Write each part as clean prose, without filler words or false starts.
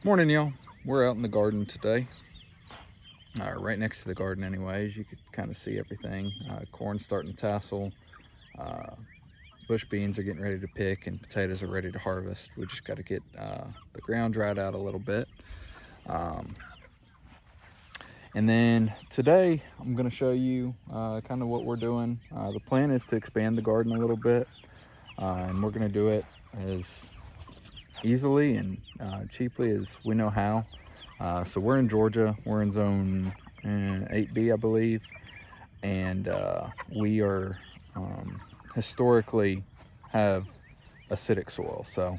Morning, y'all. We're out in the garden today, right next to the garden anyways. You could kind of see everything. Corn's starting to tassel, bush beans are getting ready to pick, and potatoes are ready to harvest. We just got to get the ground dried out a little bit. And then today I'm going to show you kind of what we're doing. The plan is to expand the garden a little bit, and we're going to do it as easily and cheaply as we know how. So we're in Georgia. We're in zone 8B, I believe, and we are historically have acidic soil. So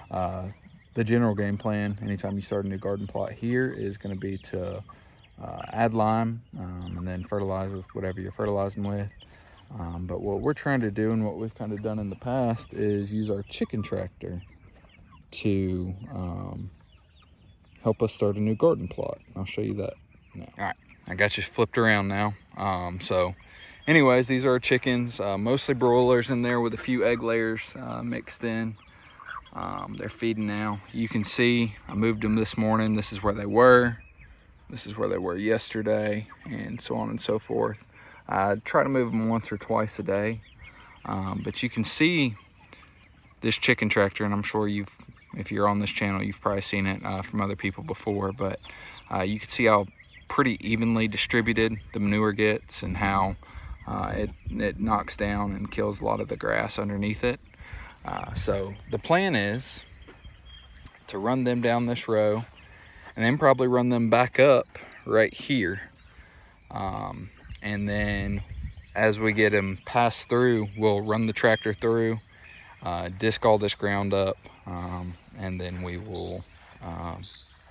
the general game plan anytime you start a new garden plot here is going to be to add lime and then fertilize with whatever you're fertilizing with. But what we're trying to do and what we've kind of done in the past is use our chicken tractor to help us start a new garden plot. I'll show you that now. All right, I got you flipped around now. So anyways, these are our chickens, mostly broilers in there with a few egg layers mixed in. They're feeding now. You can see I moved them this morning. This is where they were. This is where they were yesterday, and so on and so forth. I try to move them once or twice a day, but you can see this chicken tractor, and I'm sure if you're on this channel, you've probably seen it from other people before, but you can see how pretty evenly distributed the manure gets and how it knocks down and kills a lot of the grass underneath it. So the plan is to run them down this row and then probably run them back up right here. And then as we get them passed through, we'll run the tractor through, disc all this ground up, and then we will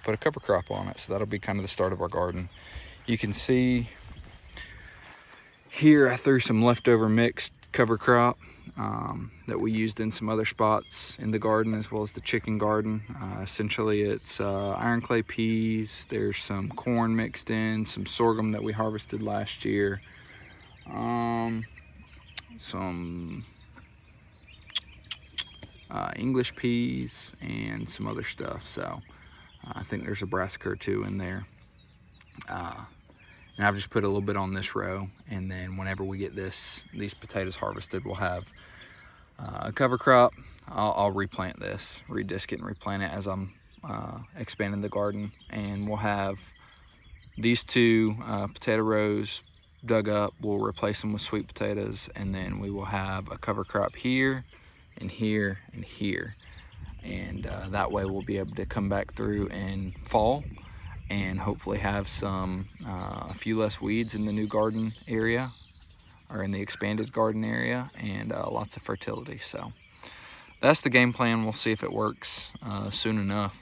put a cover crop on it. So that'll be kind of the start of our garden. You can see here I threw some leftover mixed cover crop that we used in some other spots in the garden as well as the chicken garden. Essentially it's iron clay peas, there's some corn mixed in, some sorghum that we harvested last year, some English peas, and some other stuff. So I think there's a brassica or two in there. And I've just put a little bit on this row, and then whenever we get these potatoes harvested, we'll have a cover crop. I'll replant this, redisc it and replant it as I'm expanding the garden, and we'll have these two potato rows dug up. We'll replace them with sweet potatoes, and then we will have a cover crop here and here and here, and that way we'll be able to come back through in fall and hopefully have a few less weeds in the new garden area, or in the expanded garden area, and lots of fertility. So that's the game plan. We'll see if it works soon enough.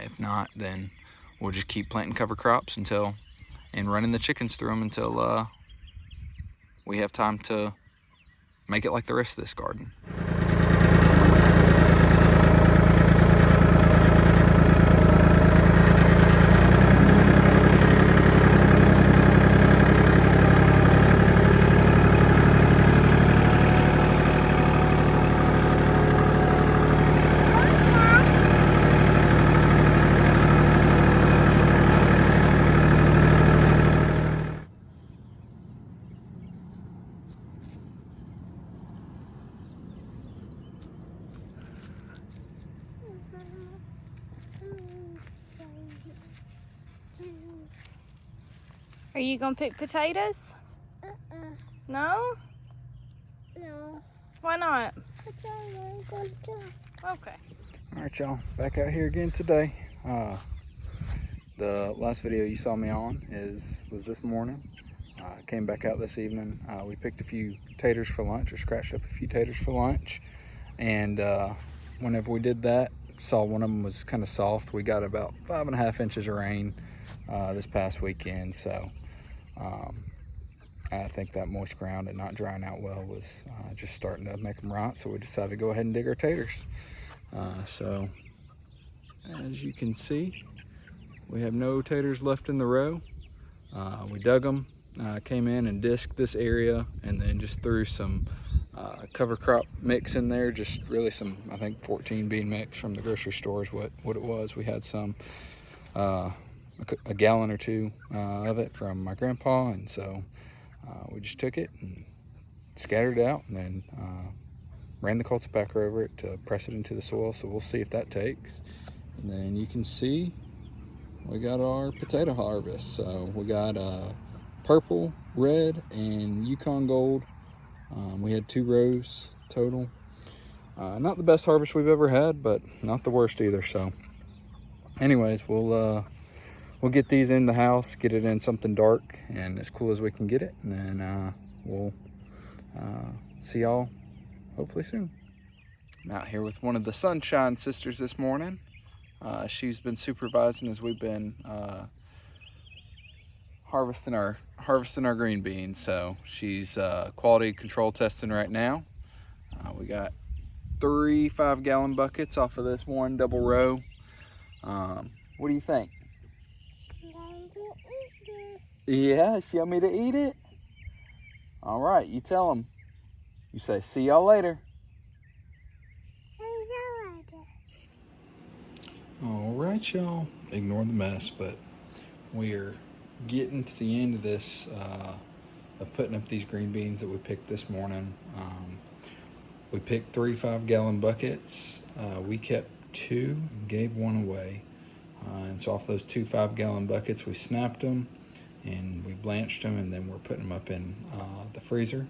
If not, then we'll just keep planting cover crops and running the chickens through them until we have time to make it like the rest of this garden. Are you gonna pick potatoes? No? No. Why not? Okay. All right, y'all, back out here again today. The last video you saw me on was this morning. Came back out this evening. We picked a few taters for lunch, or scratched up a few taters for lunch, and whenever we did that, saw one of them was kind of soft. We got about 5.5 inches of rain this past weekend, so I think that moist ground and not drying out well was just starting to make them rot, so we decided to go ahead and dig our taters. So as you can see, we have no taters left in the row. We dug them, came in and disked this area, and then just threw some cover crop mix in there, just really some, I think 14 bean mix from the grocery store is what it was. We had some, a gallon or two of it from my grandpa, and so we just took it and scattered it out, and then ran the cultipacker over it to press it into the soil. So we'll see if that takes. And then you can see we got our potato harvest. So we got purple, red, and Yukon Gold. We had 2 rows total. Not the best harvest we've ever had, but not the worst either. So anyways, we'll get these in the house, get it in something dark and as cool as we can get it, and then we'll see y'all hopefully soon. I'm out here with one of the Sunshine Sisters this morning. She's been supervising as we've been harvesting our green beans. So she's quality control testing right now. We got 3 5-gallon buckets off of this one double row. What do you think? Yeah, she want me to eat it? All right, you tell them. You say, see y'all later. All right, y'all. Ignore the mess, but we're getting to the end of this, of putting up these green beans that we picked this morning. We picked 3 5-gallon buckets. We kept 2 and gave 1 away. And so off those 2 5-gallon buckets, we snapped them and we blanched them, and then we're putting them up in the freezer.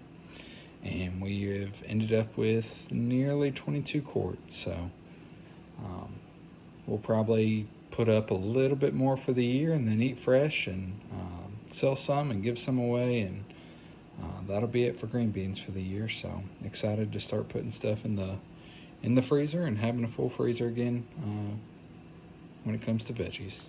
And we have ended up with nearly 22 quarts. So we'll probably put up a little bit more for the year and then eat fresh and sell some and give some away, and that'll be it for green beans for the year. So excited to start putting stuff in the freezer and having a full freezer again when it comes to veggies.